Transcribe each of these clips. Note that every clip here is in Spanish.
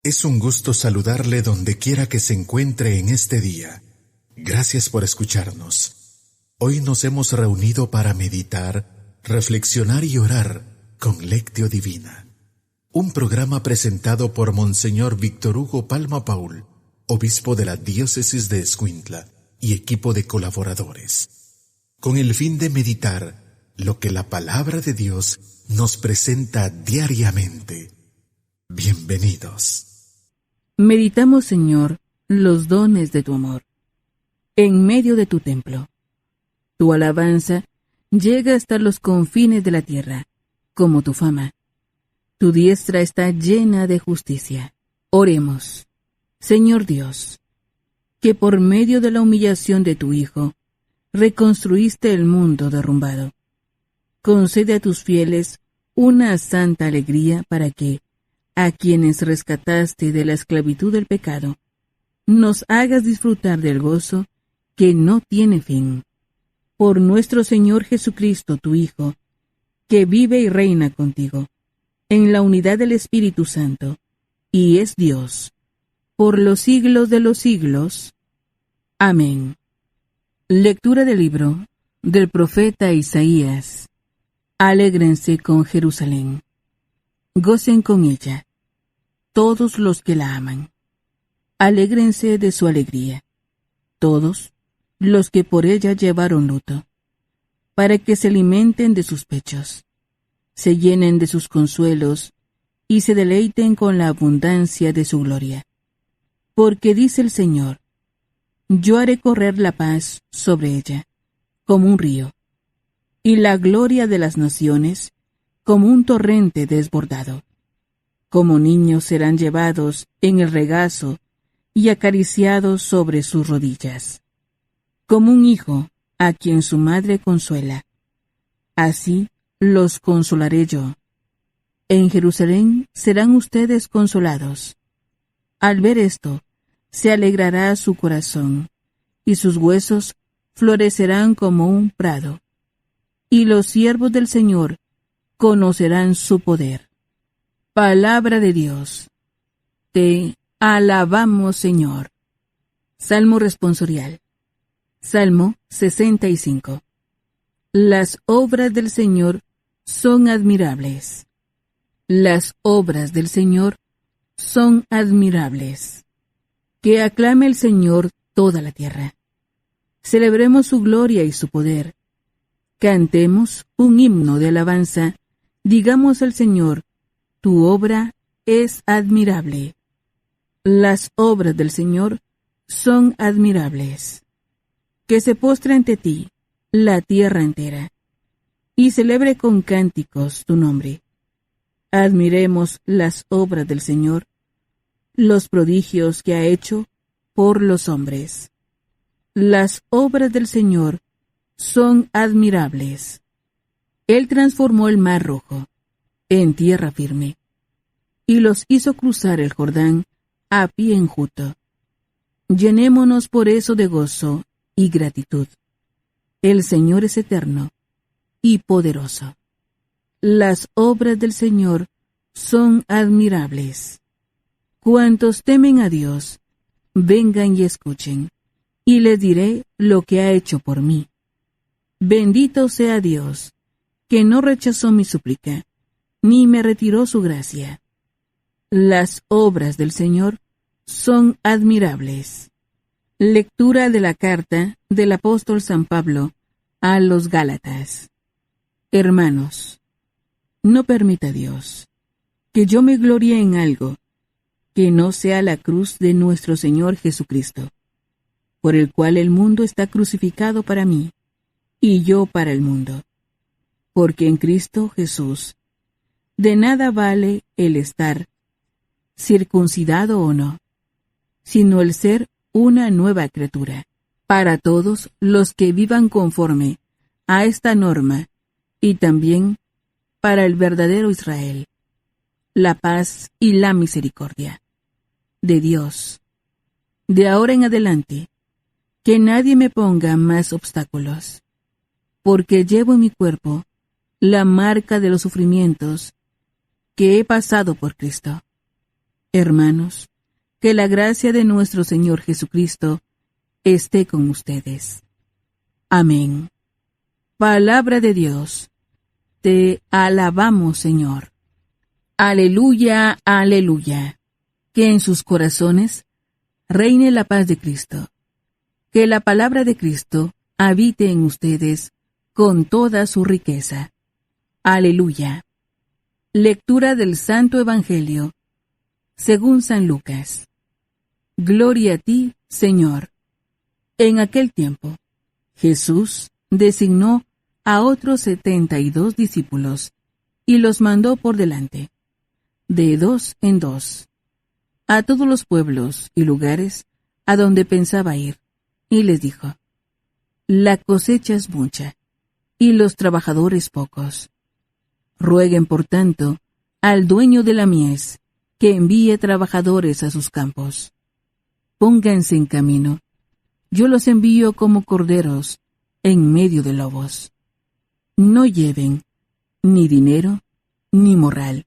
Es un gusto saludarle donde quiera que se encuentre en este día. Gracias por escucharnos. Hoy nos hemos reunido para meditar, reflexionar y orar con Lectio Divina. Un programa presentado por Monseñor Víctor Hugo Palma Paul, obispo de la diócesis de Escuintla, y equipo de colaboradores, con el fin de meditar lo que la palabra de Dios nos presenta diariamente. Bienvenidos. Meditamos, Señor, los dones de tu amor. En medio de tu templo, tu alabanza llega hasta los confines de la tierra, como tu fama. Tu diestra está llena de justicia. Oremos, Señor Dios, que por medio de la humillación de tu Hijo, reconstruiste el mundo derrumbado. Concede a tus fieles una santa alegría para que, a quienes rescataste de la esclavitud del pecado, nos hagas disfrutar del gozo que no tiene fin. Por nuestro Señor Jesucristo, tu Hijo, que vive y reina contigo, en la unidad del Espíritu Santo, y es Dios, por los siglos de los siglos. Amén. Lectura del libro del profeta Isaías. Alégrense con Jerusalén. Gocen con ella todos los que la aman. Alégrense de su alegría todos los que por ella llevaron luto, para que se alimenten de sus pechos, se llenen de sus consuelos y se deleiten con la abundancia de su gloria. Porque dice el Señor: yo haré correr la paz sobre ella, como un río, y la gloria de las naciones, como un torrente desbordado. Como niños serán llevados en el regazo y acariciados sobre sus rodillas. Como un hijo a quien su madre consuela, así los consolaré yo. En Jerusalén serán ustedes consolados. Al ver esto, se alegrará su corazón, y sus huesos florecerán como un prado. Y los siervos del Señor conocerán su poder. Palabra de Dios. Te alabamos, Señor. Salmo responsorial. Salmo 65. Las obras del Señor son admirables. Las obras del Señor son admirables. Que aclame el Señor toda la tierra. Celebremos su gloria y su poder. Cantemos un himno de alabanza. Digamos al Señor: tu obra es admirable. Las obras del Señor son admirables. Que se postre ante ti la tierra entera, y celebre con cánticos tu nombre. Admiremos las obras del Señor, los prodigios que ha hecho por los hombres. Las obras del Señor son admirables. Él transformó el mar rojo en tierra firme, y los hizo cruzar el Jordán a pie enjuto. Llenémonos por eso de gozo y gratitud. El Señor es eterno y poderoso. Las obras del Señor son admirables. Cuantos temen a Dios, vengan y escuchen, y les diré lo que ha hecho por mí. Bendito sea Dios, que no rechazó mi súplica, ni me retiró su gracia. Las obras del Señor son admirables. Lectura de la carta del apóstol San Pablo a los Gálatas. Hermanos, no permita Dios que yo me gloríe en algo que no sea la cruz de nuestro Señor Jesucristo, por el cual el mundo está crucificado para mí, y yo para el mundo. Porque en Cristo Jesús de nada vale el estar circuncidado o no, sino el ser una nueva criatura, para todos los que vivan conforme a esta norma, y también para el verdadero Israel, la paz y la misericordia de Dios. De ahora en adelante, que nadie me ponga más obstáculos, porque llevo en mi cuerpo la marca de los sufrimientos que he pasado por Cristo. Hermanos, que la gracia de nuestro Señor Jesucristo esté con ustedes. Amén. Palabra de Dios. Te alabamos, Señor. Aleluya, aleluya. Que en sus corazones reine la paz de Cristo. Que la palabra de Cristo habite en ustedes con toda su riqueza. Aleluya. Lectura del Santo Evangelio según San Lucas. Gloria a ti, Señor. En aquel tiempo, Jesús designó a otros 72 discípulos y los mandó por delante, de 2 en 2, a todos los pueblos y lugares a donde pensaba ir, y les dijo: La cosecha es mucha, y los trabajadores pocos. Rueguen, por tanto, al dueño de la mies que envíe trabajadores a sus campos. Pónganse en camino. Yo los envío como corderos en medio de lobos. No lleven ni dinero, ni morral,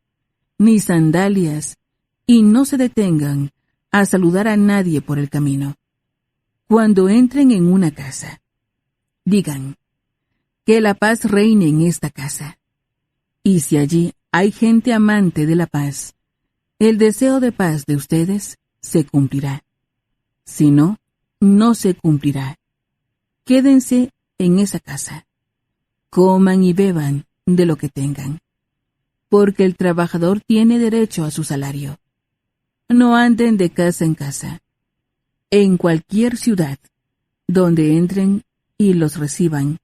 ni sandalias, y no se detengan a saludar a nadie por el camino. Cuando entren en una casa, digan: que la paz reine en esta casa. Y si allí hay gente amante de la paz, el deseo de paz de ustedes se cumplirá. Si no, no se cumplirá. Quédense en esa casa. Coman y beban de lo que tengan, porque el trabajador tiene derecho a su salario. No anden de casa en casa. En cualquier ciudad donde entren y los reciban,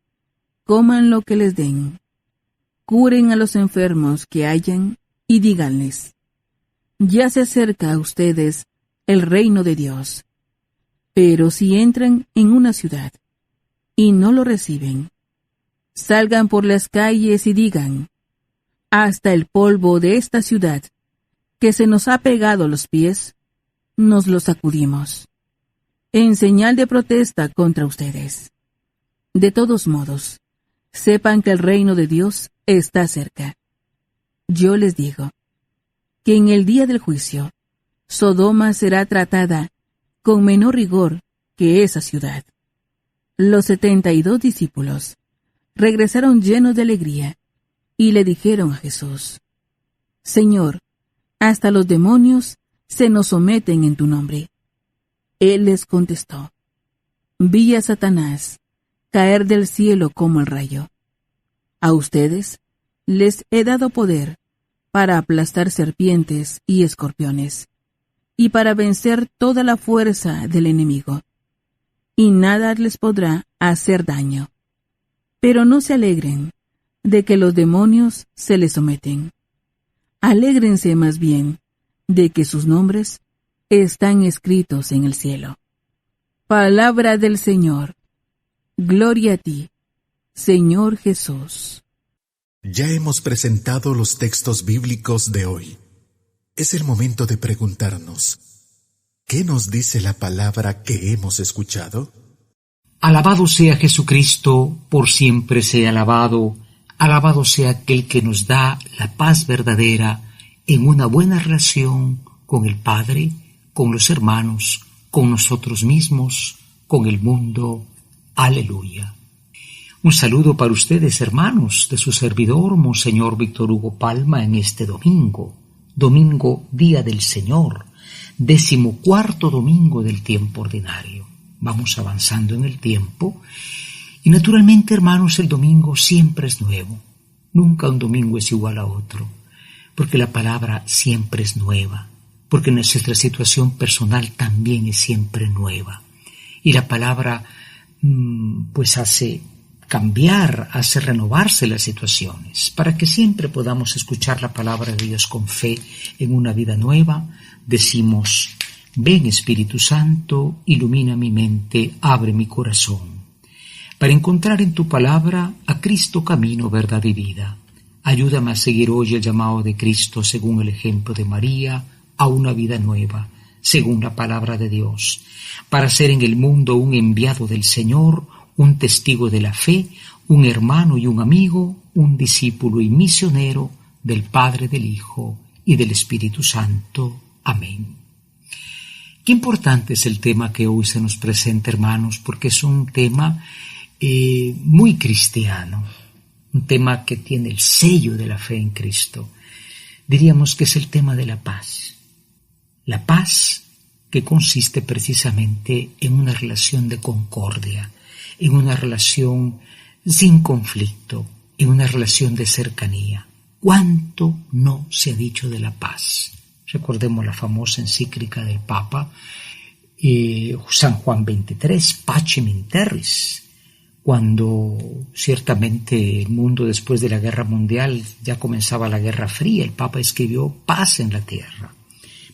coman lo que les den. Curen a los enfermos que hayan y díganles: ya se acerca a ustedes el reino de Dios. Pero si entran en una ciudad y no lo reciben, salgan por las calles y digan: hasta el polvo de esta ciudad, que se nos ha pegado a los pies, nos lo sacudimos, en señal de protesta contra ustedes. De todos modos, sepan que el reino de Dios está cerca. Yo les digo que en el día del juicio, Sodoma será tratada con menor rigor que esa ciudad. Los 72 discípulos regresaron llenos de alegría y le dijeron a Jesús: Señor, hasta los demonios se nos someten en tu nombre. Él les contestó: vi a Satanás caer del cielo como el rayo. A ustedes les he dado poder para aplastar serpientes y escorpiones, y para vencer toda la fuerza del enemigo, y nada les podrá hacer daño. Pero no se alegren de que los demonios se les someten. Alégrense más bien de que sus nombres están escritos en el cielo. Palabra del Señor. Gloria a ti, Señor Jesús. Ya hemos presentado los textos bíblicos de hoy. Es el momento de preguntarnos: ¿qué nos dice la palabra que hemos escuchado? Alabado sea Jesucristo, por siempre sea alabado. Alabado sea aquel que nos da la paz verdadera en una buena relación con el Padre, con los hermanos, con nosotros mismos, con el mundo. Aleluya. Un saludo para ustedes, hermanos, de su servidor, Monseñor Víctor Hugo Palma, en este domingo, Día del Señor, 14º domingo del tiempo ordinario. Vamos avanzando en el tiempo y naturalmente, hermanos, el domingo siempre es nuevo. Nunca un domingo es igual a otro, porque la palabra siempre es nueva, porque nuestra situación personal también es siempre nueva. Y la palabra pues hace cambiar, hace renovarse las situaciones, para que siempre podamos escuchar la palabra de Dios con fe en una vida nueva. Decimos: ven Espíritu Santo, ilumina mi mente, abre mi corazón, para encontrar en tu palabra a Cristo camino, verdad y vida. Ayúdame a seguir hoy el llamado de Cristo según el ejemplo de María, a una vida nueva, según la palabra de Dios, para ser en el mundo un enviado del Señor, un testigo de la fe, un hermano y un amigo, un discípulo y misionero del Padre, del Hijo y del Espíritu Santo. Amén. Qué importante es el tema que hoy se nos presenta, hermanos, porque es un tema muy cristiano, un tema que tiene el sello de la fe en Cristo. Diríamos que es el tema de la paz. La paz que consiste precisamente en una relación de concordia, en una relación sin conflicto, en una relación de cercanía. ¿Cuánto no se ha dicho de la paz? Recordemos la famosa encíclica del Papa San Juan XXIII, Pacem in Terris, cuando ciertamente el mundo después de la Guerra Mundial ya comenzaba la Guerra Fría, el Papa escribió paz en la tierra.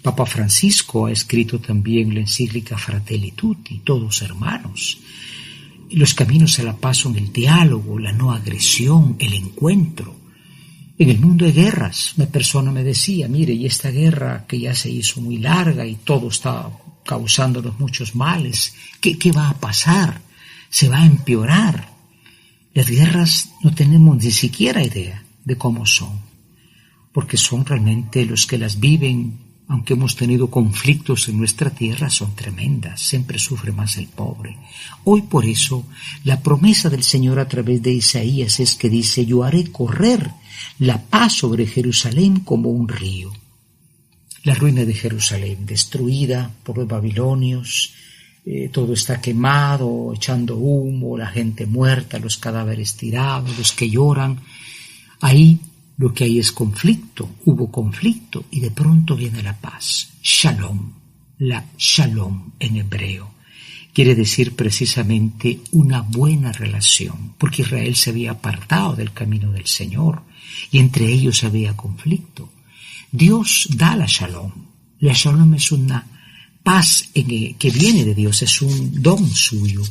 Papa Francisco ha escrito también la encíclica Fratelli Tutti, todos hermanos. Los caminos a la paz son el diálogo, la no agresión, el encuentro. En el mundo de guerras, una persona me decía, mire, y esta guerra que ya se hizo muy larga y todo está causándonos muchos males, ¿qué va a pasar? Se va a empeorar. Las guerras no tenemos ni siquiera idea de cómo son, porque son realmente los que las viven, aunque hemos tenido conflictos en nuestra tierra, son tremendas, siempre sufre más el pobre. Hoy por eso, la promesa del Señor a través de Isaías es que dice, yo haré correr la paz sobre Jerusalén como un río. La ruina de Jerusalén, destruida por los babilonios, todo está quemado, echando humo, la gente muerta, los cadáveres tirados, los que lloran. Ahí lo que hay es conflicto, hubo conflicto y de pronto viene la paz. Shalom, la shalom en hebreo. Quiere decir precisamente una buena relación, porque Israel se había apartado del camino del Señor y entre ellos había conflicto. Dios da la shalom. La shalom es una paz que viene de Dios, es un don suyo.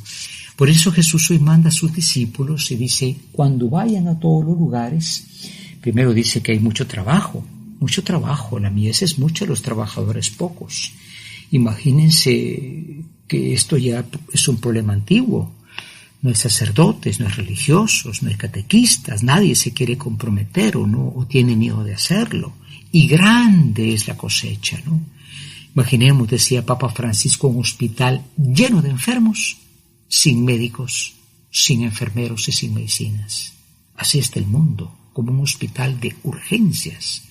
Por eso Jesús hoy manda a sus discípulos y dice, cuando vayan a todos los lugares, primero dice que hay mucho trabajo, la mies es mucha, los trabajadores pocos. Imagínense que esto ya es un problema antiguo. No hay sacerdotes, no hay religiosos, no hay catequistas, nadie se quiere comprometer o tiene miedo de hacerlo. Y grande es la cosecha, ¿no? Imaginemos, decía Papa Francisco, un hospital lleno de enfermos, sin médicos, sin enfermeros y sin medicinas. Así está el mundo, como un hospital de urgencias.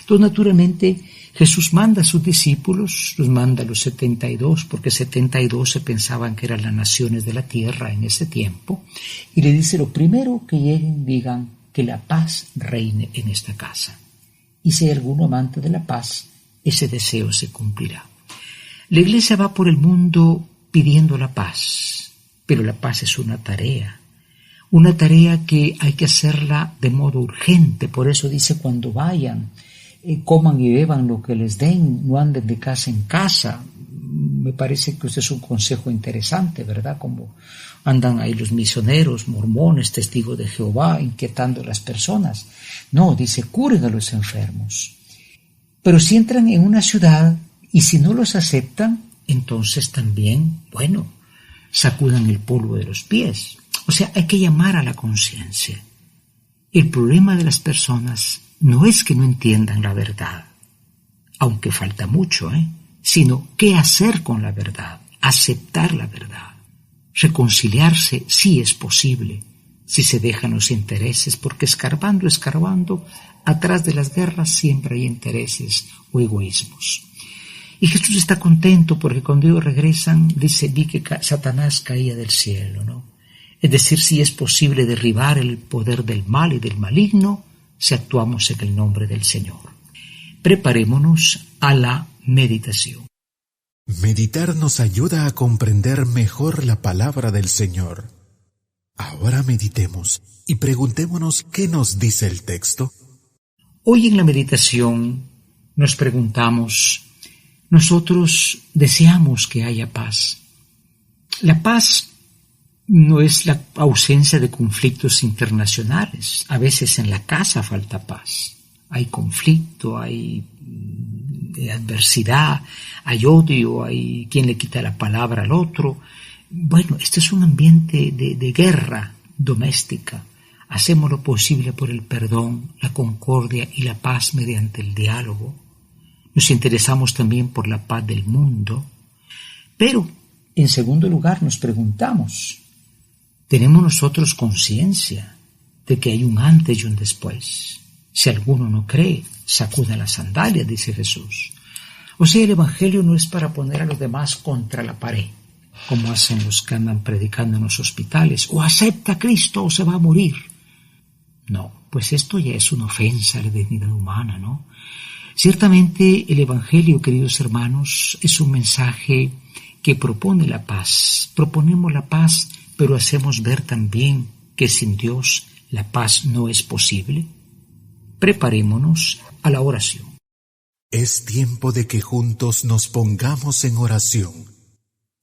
Entonces, naturalmente, Jesús manda a sus discípulos, los manda a los 72, porque 72 se pensaban que eran las naciones de la tierra en ese tiempo, y le dice, lo primero que lleguen, digan que la paz reine en esta casa. Y si hay alguno amante de la paz, ese deseo se cumplirá. La Iglesia va por el mundo pidiendo la paz, pero la paz es una tarea que hay que hacerla de modo urgente. Por eso dice, cuando vayan, coman y beban lo que les den, no anden de casa en casa. Me parece que este es un consejo interesante, ¿verdad? Como andan ahí los misioneros, mormones, testigos de Jehová, inquietando a las personas. No, dice, curen a los enfermos. Pero si entran en una ciudad y si no los aceptan, entonces también, sacudan el polvo de los pies. O sea, hay que llamar a la conciencia. El problema de las personas no es que no entiendan la verdad, aunque falta mucho, sino qué hacer con la verdad, aceptar la verdad. Reconciliarse sí es posible, si se dejan los intereses, porque escarbando, atrás de las guerras siempre hay intereses o egoísmos. Y Jesús está contento porque cuando ellos regresan, dice, vi que Satanás caía del cielo, ¿no? Es decir, si es posible derribar el poder del mal y del maligno, si actuamos en el nombre del Señor. Preparémonos a la meditación. Meditar nos ayuda a comprender mejor la palabra del Señor. Ahora meditemos y preguntémonos qué nos dice el texto. Hoy en la meditación nos preguntamos, nosotros deseamos que haya paz. La paz no es la ausencia de conflictos internacionales. A veces en la casa falta paz. Hay conflicto, hay adversidad, hay odio, hay quien le quita la palabra al otro. Este es un ambiente de guerra doméstica. Hacemos lo posible por el perdón, la concordia y la paz mediante el diálogo. Nos interesamos también por la paz del mundo. Pero, en segundo lugar, nos preguntamos, ¿tenemos nosotros conciencia de que hay un antes y un después? Si alguno no cree, sacuda las sandalias, dice Jesús. O sea, el Evangelio no es para poner a los demás contra la pared, como hacen los que andan predicando en los hospitales, o acepta a Cristo o se va a morir. No, pues esto ya es una ofensa a la dignidad humana, ¿no? Ciertamente el Evangelio, queridos hermanos, es un mensaje que propone la paz. Proponemos la paz, pero hacemos ver también que sin Dios la paz no es posible. Preparémonos a la oración. Es tiempo de que juntos nos pongamos en oración.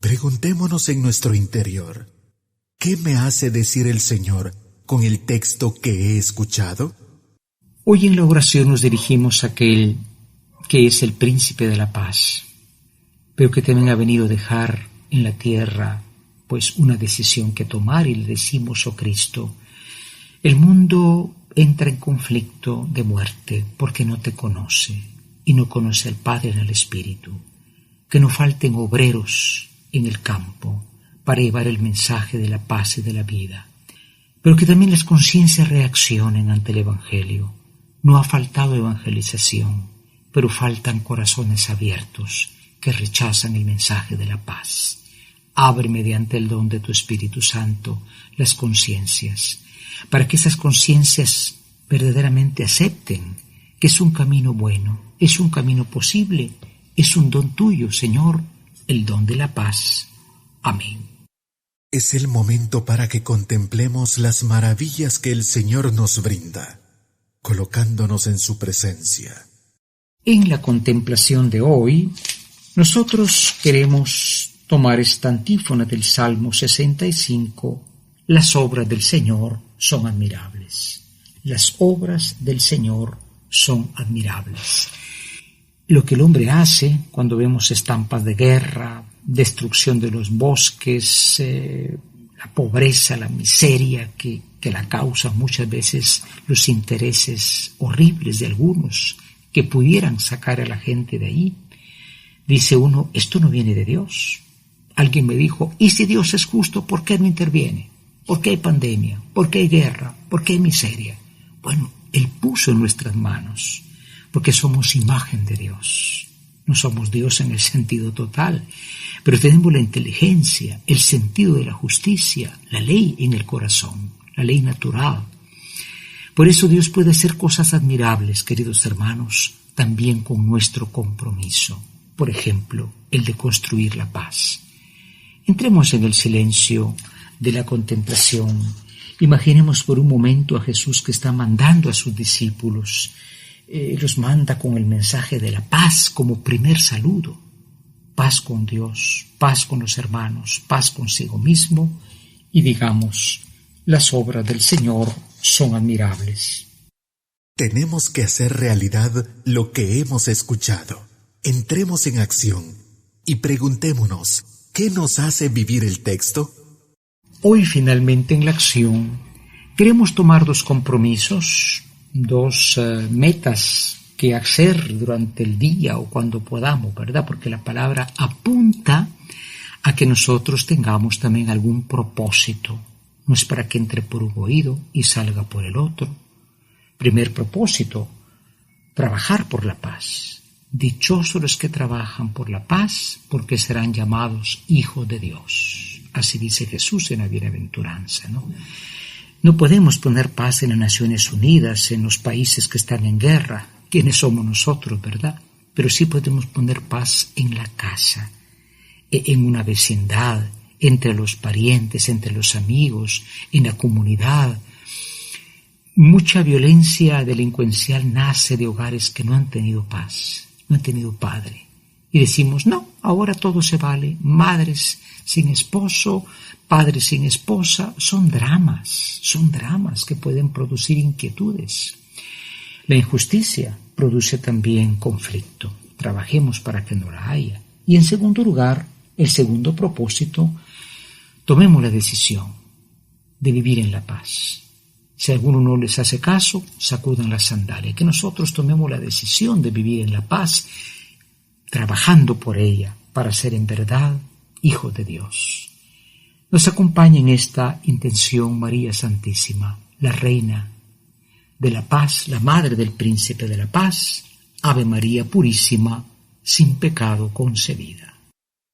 Preguntémonos en nuestro interior, ¿qué me hace decir el Señor con el texto que he escuchado? Hoy en la oración nos dirigimos a aquel que es el príncipe de la paz, pero que también ha venido a dejar en la tierra pues una decisión que tomar, y le decimos: oh Cristo, el mundo entra en conflicto de muerte porque no te conoce y no conoce al Padre ni al Espíritu. Que no falten obreros en el campo para llevar el mensaje de la paz y de la vida, pero que también las conciencias reaccionen ante el Evangelio. No ha faltado evangelización, pero faltan corazones abiertos que rechazan el mensaje de la paz. Abre mediante el don de tu Espíritu Santo las conciencias, para que esas conciencias verdaderamente acepten que es un camino bueno, es un camino posible, es un don tuyo, Señor, el don de la paz. Amén. Es el momento para que contemplemos las maravillas que el Señor nos brinda, colocándonos en su presencia. En la contemplación de hoy, nosotros queremos tomar esta antífona del Salmo 65. Las obras del Señor son admirables. Las obras del Señor son admirables. Lo que el hombre hace cuando vemos estampas de guerra, destrucción de los bosques, la pobreza, la miseria que la causan muchas veces los intereses horribles de algunos que pudieran sacar a la gente de ahí. Dice uno, esto no viene de Dios. Alguien me dijo, ¿y si Dios es justo, por qué no interviene? ¿Por qué hay pandemia? ¿Por qué hay guerra? ¿Por qué hay miseria? Bueno, Él puso en nuestras manos, porque somos imagen de Dios. No somos Dios en el sentido total, pero tenemos la inteligencia, el sentido de la justicia, la ley en el corazón, la ley natural. Por eso Dios puede hacer cosas admirables, queridos hermanos, también con nuestro compromiso. Por ejemplo, el de construir la paz. Entremos en el silencio de la contemplación. Imaginemos por un momento a Jesús que está mandando a sus discípulos. Los manda con el mensaje de la paz como primer saludo. Paz con Dios, paz con los hermanos, paz consigo mismo, y digamos, las obras del Señor son admirables. Tenemos que hacer realidad lo que hemos escuchado. Entremos en acción y preguntémonos, ¿qué nos hace vivir el texto? Hoy finalmente en la acción queremos tomar dos compromisos, dos metas que hacer durante el día o cuando podamos, ¿verdad? Porque la palabra apunta a que nosotros tengamos también algún propósito. No es para que entre por un oído y salga por el otro. Primer propósito, trabajar por la paz. Dichosos los que trabajan por la paz, porque serán llamados hijos de Dios. Así dice Jesús en la bienaventuranza, ¿no? No podemos poner paz en las Naciones Unidas, en los países que están en guerra. ¿Quiénes somos nosotros, verdad? Pero sí podemos poner paz en la casa, en una vecindad, entre los parientes, entre los amigos, en la comunidad. Mucha violencia delincuencial nace de hogares que no han tenido paz, no han tenido padre. Y decimos, no, ahora todo se vale. Madres sin esposo, padres sin esposa, son dramas que pueden producir inquietudes. La injusticia produce también conflicto. Trabajemos para que no la haya. Y en segundo lugar, el segundo propósito, tomemos la decisión de vivir en la paz. Si alguno no les hace caso, sacudan las sandalias. Que nosotros tomemos la decisión de vivir en la paz trabajando por ella para ser en verdad hijos de Dios. Nos acompaña en esta intención María Santísima, la Reina de la Paz, la Madre del Príncipe de la Paz, Ave María Purísima, sin pecado concebida.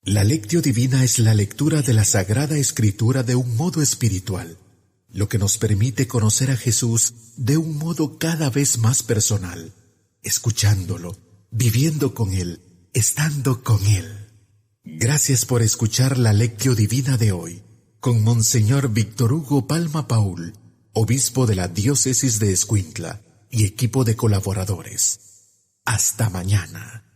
La Lectio Divina es la lectura de la Sagrada Escritura de un modo espiritual, lo que nos permite conocer a Jesús de un modo cada vez más personal, escuchándolo, viviendo con Él, estando con Él. Gracias por escuchar la Lectio Divina de hoy, con Monseñor Víctor Hugo Palma Paul, obispo de la Diócesis de Escuintla y equipo de colaboradores. Hasta mañana.